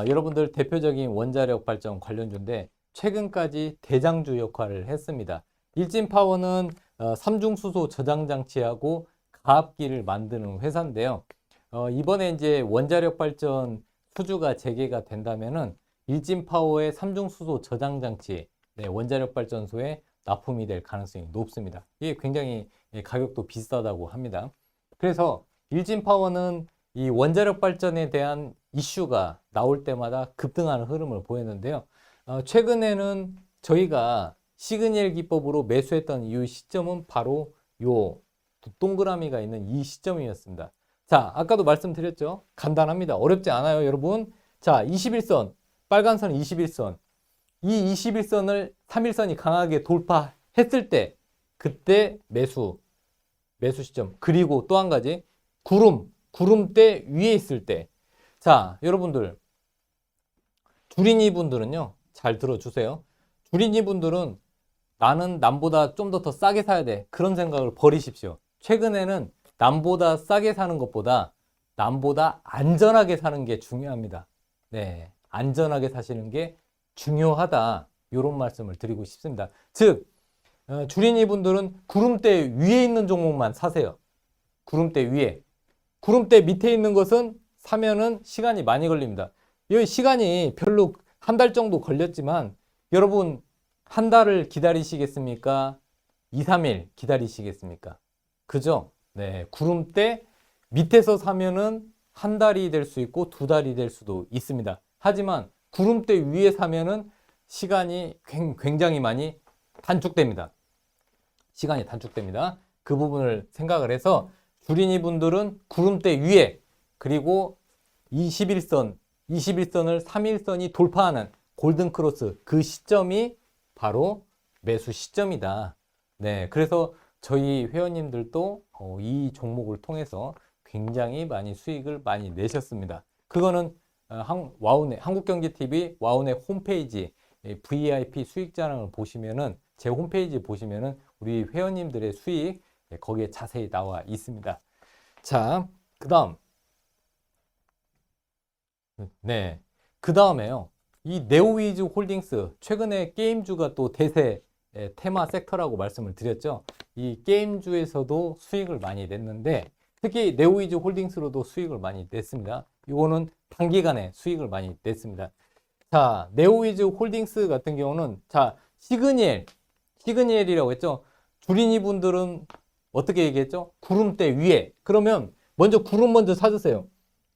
[SPEAKER 10] 여러분들 대표적인 원자력 발전 관련주인데 최근까지 대장주 역할을 했습니다. 일진파워는 삼중수소 저장장치하고 가압기를 만드는 회사인데요. 이번에 이제 원자력 발전 수주가 재개가 된다면은 일진파워의 삼중수소 저장장치, 원자력 발전소에 납품이 될 가능성이 높습니다. 이게 굉장히 가격도 비싸다고 합니다. 그래서 일진파워는 이 원자력 발전에 대한 이슈가 나올 때마다 급등하는 흐름을 보였는데요. 최근에는 저희가 시그널 기법으로 매수했던 이 시점은 바로 요 동그라미가 있는 이 시점이었습니다. 자, 아까도 말씀드렸죠. 간단합니다. 어렵지 않아요, 여러분. 자, 21선, 빨간 선 21선. 이 21선을 3일선이 강하게 돌파했을 때 그때 매수 시점. 그리고 또 한 가지 구름대 위에 있을 때. 자, 여러분들 주린이 분들은요, 잘 들어주세요. 주린이 분들은 나는 남보다 좀 더 싸게 사야 돼, 그런 생각을 버리십시오. 최근에는 남보다 싸게 사는 것보다 남보다 안전하게 사는 게 중요합니다. 네, 안전하게 사시는 게 중요하다, 이런 말씀을 드리고 싶습니다. 즉, 주린이 분들은 구름대 위에 있는 종목만 사세요. 구름대 위에. 구름대 밑에 있는 것은 사면은 시간이 많이 걸립니다. 이 시간이 별로 한 달 정도 걸렸지만 여러분 한 달을 기다리시겠습니까? 2, 3일 기다리시겠습니까? 그죠? 네, 구름대 밑에서 사면은 한 달이 될 수 있고 2달이 될 수도 있습니다. 하지만 구름대 위에 사면은 시간이 굉장히 많이 단축됩니다. 시간이 단축됩니다. 그 부분을 생각을 해서 주린이 분들은 구름대 위에, 그리고 21선을 3일선이 돌파하는 골든크로스, 그 시점이 바로 매수 시점이다. 네, 그래서 저희 회원님들도 이 종목을 통해서 굉장히 많이 수익을 많이 내셨습니다. 그거는 와운의 한국경제TV 와운의 홈페이지 VIP 수익자랑을 보시면은, 제 홈페이지 보시면은 우리 회원님들의 수익 거기에 자세히 나와 있습니다. 자, 그 다음에요. 이 네오위즈 홀딩스, 최근에 게임주가 또 대세 테마 섹터라고 말씀을 드렸죠. 이 게임주에서도 수익을 많이 냈는데 특히 네오위즈 홀딩스로도 수익을 많이 냈습니다. 이거는 단기간에 수익을 많이 냈습니다. 자, 네오위즈 홀딩스 같은 경우는, 자, 시그니엘이라고 했죠. 주린이 분들은 어떻게 얘기했죠? 구름대 위에. 그러면 구름 먼저 찾으세요.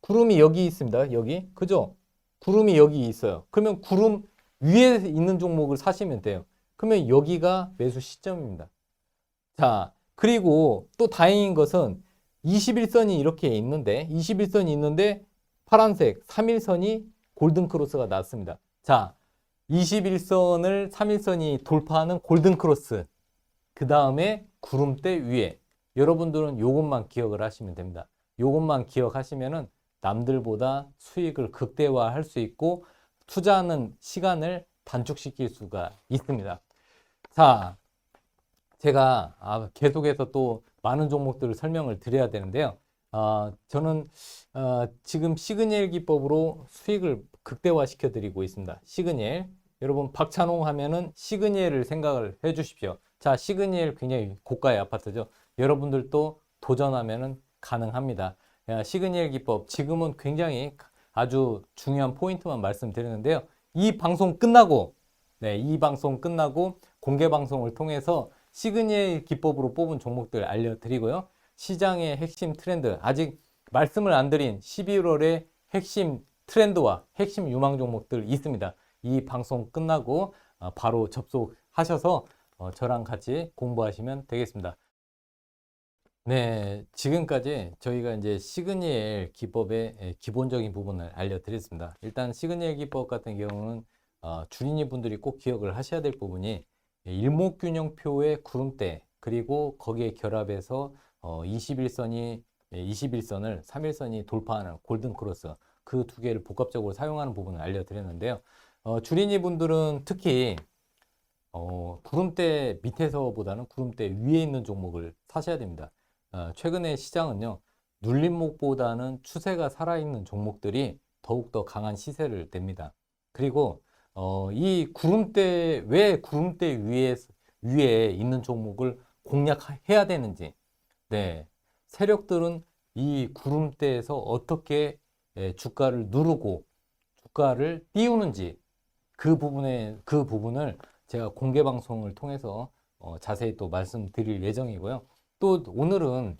[SPEAKER 10] 구름이 여기 있습니다. 여기. 그죠? 구름이 여기 있어요. 그러면 구름 위에 있는 종목을 사시면 돼요. 그러면 여기가 매수 시점입니다. 자, 그리고 또 다행인 것은 21선이 이렇게 있는데 21선이 있는데 파란색 3일선이 골든크로스가 나왔습니다. 자, 21선을 3일선이 돌파하는 골든크로스, 그 다음에 구름대 위에, 여러분들은 요것만 기억을 하시면 됩니다. 요것만 기억하시면은 남들보다 수익을 극대화할 수 있고 투자하는 시간을 단축시킬 수가 있습니다. 자, 제가 계속해서 또 많은 종목들을 설명을 드려야 되는데요. 저는 지금 시그니엘 기법으로 수익을 극대화시켜 드리고 있습니다. 시그니엘, 여러분 박찬홍 하면은 시그니엘을 생각을 해 주십시오. 자, 시그니엘 굉장히 고가의 아파트죠. 여러분들도 도전하면은 가능합니다. 시그니엘 기법, 지금은 굉장히 아주 중요한 포인트만 말씀드리는데요. 이 방송 끝나고, 이 방송 끝나고 공개 방송을 통해서 시그니엘 기법으로 뽑은 종목들 알려드리고요. 시장의 핵심 트렌드, 아직 말씀을 안 드린 11월의 핵심 트렌드와 핵심 유망 종목들 있습니다. 이 방송 끝나고 바로 접속하셔서 저랑 같이 공부하시면 되겠습니다. 네, 지금까지 저희가 이제 시그니엘 기법의 기본적인 부분을 알려드렸습니다. 일단 시그니엘 기법 같은 경우는 주린이 분들이 꼭 기억을 하셔야 될 부분이 일목균형표의 구름대, 그리고 거기에 결합해서 21선을 3일선이 돌파하는 골든크로스, 그 두 개를 복합적으로 사용하는 부분을 알려드렸는데요. 주린이 분들은 특히 구름대 밑에서보다는 구름대 위에 있는 종목을 사셔야 됩니다. 최근에 시장은요, 눌림목보다는 추세가 살아있는 종목들이 더욱더 강한 시세를 냅니다. 그리고 이 구름대, 왜 구름대 위에 있는 종목을 공략해야 되는지, 세력들은 이 구름대에서 어떻게 주가를 누르고 주가를 띄우는지, 그 부분을 제가 공개 방송을 통해서 자세히 또 말씀드릴 예정이고요. 또 오늘은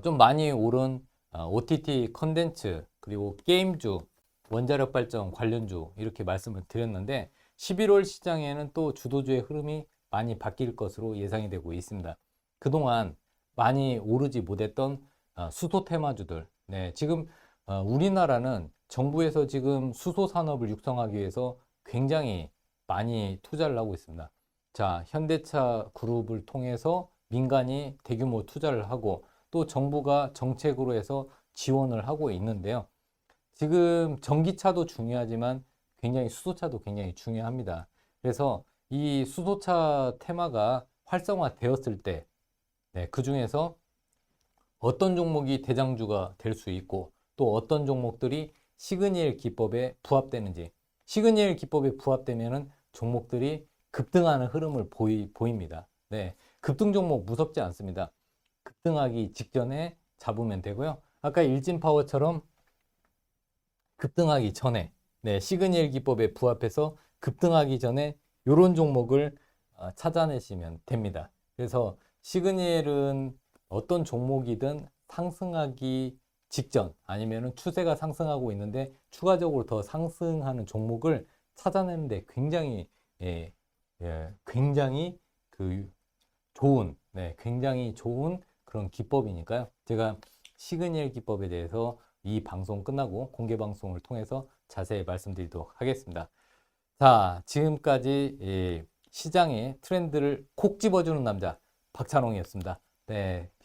[SPEAKER 10] 좀 많이 오른 OTT 컨텐츠, 그리고 게임주, 원자력 발전 관련주 이렇게 말씀을 드렸는데 11월 시장에는 또 주도주의 흐름이 많이 바뀔 것으로 예상이 되고 있습니다. 그동안 많이 오르지 못했던 수소 테마주들, 지금 우리나라는 정부에서 지금 수소 산업을 육성하기 위해서 굉장히 많이 투자를 하고 있습니다. 자, 현대차 그룹을 통해서 민간이 대규모 투자를 하고 또 정부가 정책으로 해서 지원을 하고 있는데요. 지금 전기차도 중요하지만 굉장히 수소차도 굉장히 중요합니다. 그래서 이 수소차 테마가 활성화되었을 때 그 중에서 어떤 종목이 대장주가 될 수 있고 또 어떤 종목들이 시그니엘 기법에 부합되는지, 시그니엘 기법에 부합되면은 종목들이 급등하는 흐름을 보입니다. 급등 종목 무섭지 않습니다. 급등하기 직전에 잡으면 되고요. 아까 일진파워처럼 급등하기 전에, 시그니엘 기법에 부합해서 급등하기 전에 이런 종목을 찾아내시면 됩니다. 그래서 시그니엘은 어떤 종목이든 상승하기 직전, 아니면 추세가 상승하고 있는데 추가적으로 더 상승하는 종목을 찾아내는데 굉장히 굉장히 좋은 그런 기법이니까요. 제가 시그니엘 기법에 대해서 이 방송 끝나고 공개 방송을 통해서 자세히 말씀드리도록 하겠습니다. 자, 지금까지 시장의 트렌드를 콕 집어주는 남자 박찬홍이었습니다.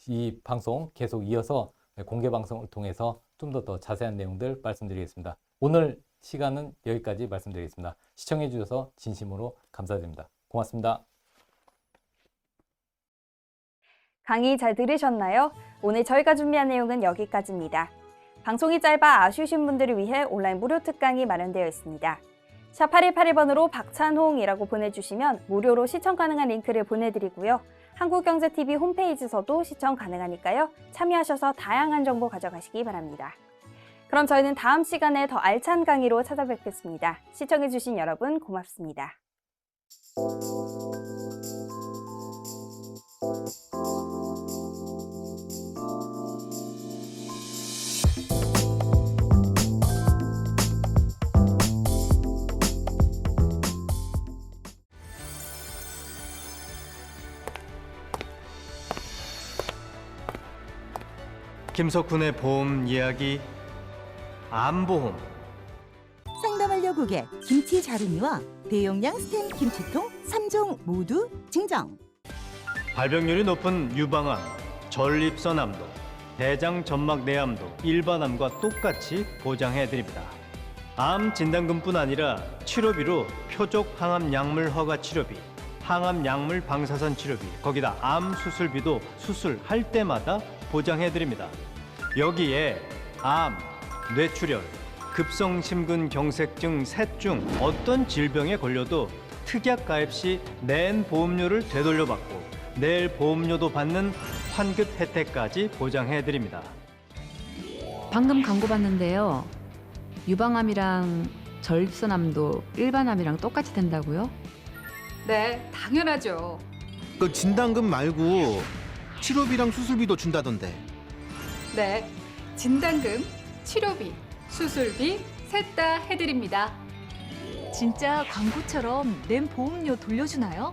[SPEAKER 10] 이 방송 계속 이어서 공개 방송을 통해서 좀 더 자세한 내용들 말씀드리겠습니다. 오늘 시간은 여기까지 말씀드리겠습니다. 시청해 주셔서 진심으로 감사드립니다. 고맙습니다.
[SPEAKER 9] 강의 잘 들으셨나요? 오늘 저희가 준비한 내용은 여기까지입니다. 방송이 짧아 아쉬우신 분들을 위해 온라인 무료 특강이 마련되어 있습니다. 샵 8181번으로 박찬홍이라고 보내주시면 무료로 시청 가능한 링크를 보내드리고요. 한국경제TV 홈페이지에서도 시청 가능하니까요. 참여하셔서 다양한 정보 가져가시기 바랍니다. 그럼 저희는 다음 시간에 더 알찬 강의로 찾아뵙겠습니다. 시청해주신 여러분 고맙습니다.
[SPEAKER 8] 김석훈의 보험 이야기 암보험.
[SPEAKER 1] 상담하려 고객 김치 자르미와 대용량 스텐 김치통 3종 모두 증정.
[SPEAKER 8] 발병률이 높은 유방암, 전립선암도, 대장 점막 내암도 일반암과 똑같이 보장해드립니다. 암 진단금뿐 아니라 치료비로 표적 항암 약물 허가 치료비, 항암 약물 방사선 치료비, 거기다 암 수술비도 수술할 때마다 보장해드립니다. 여기에 암, 뇌출혈, 급성심근경색증 셋 중 어떤 질병에 걸려도 특약 가입 시 낸 보험료를 되돌려받고 낼 보험료도 받는 환급 혜택까지 보장해드립니다.
[SPEAKER 11] 방금 광고 봤는데요. 유방암이랑 전립선암도 일반암이랑 똑같이 된다고요?
[SPEAKER 12] 네, 당연하죠.
[SPEAKER 2] 그 진단금 말고 치료비랑 수술비도 준다던데.
[SPEAKER 12] 네, 진단금, 치료비, 수술비 셋 다 해드립니다.
[SPEAKER 11] 진짜 광고처럼 낸 보험료 돌려주나요?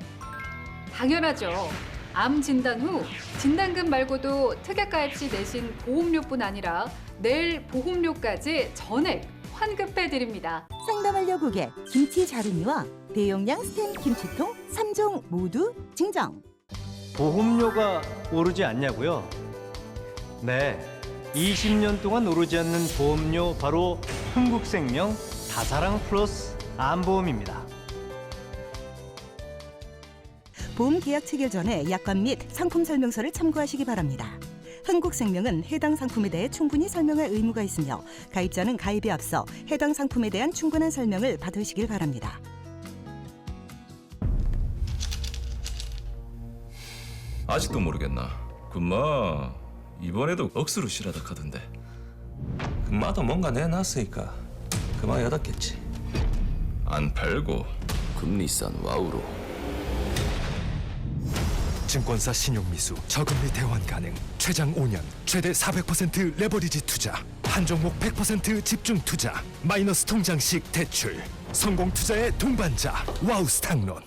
[SPEAKER 12] 당연하죠. 암 진단 후 진단금 말고도 특약 가입 시 내신 보험료뿐 아니라 낼 보험료까지 전액 환급해드립니다.
[SPEAKER 1] 상담하려 고객 김치 자르미와 대용량 스텐 김치통 3종 모두 증정.
[SPEAKER 8] 보험료가 오르지 않냐고요? 네, 20년 동안 오르지 않는 보험료 바로 흥국생명 다사랑 플러스 암보험입니다.
[SPEAKER 1] 보험 계약 체결 전에 약관 및 상품 설명서를 참고하시기 바랍니다. 흥국생명은 해당 상품에 대해 충분히 설명할 의무가 있으며 가입자는 가입에 앞서 해당 상품에 대한 충분한 설명을 받으시길 바랍니다.
[SPEAKER 13] 아직도 모르겠나? 금마 이번에도 억수로 실하다 카던데. 금마도 뭔가 내놨으니까 그만 여닫겠지. 안 팔고 금리산 와우로.
[SPEAKER 6] 증권사 신용미수 저금리 대환 가능. 최장 5년 최대 400% 레버리지 투자. 한 종목 100% 집중 투자. 마이너스 통장식 대출. 성공 투자의 동반자 와우스탁론.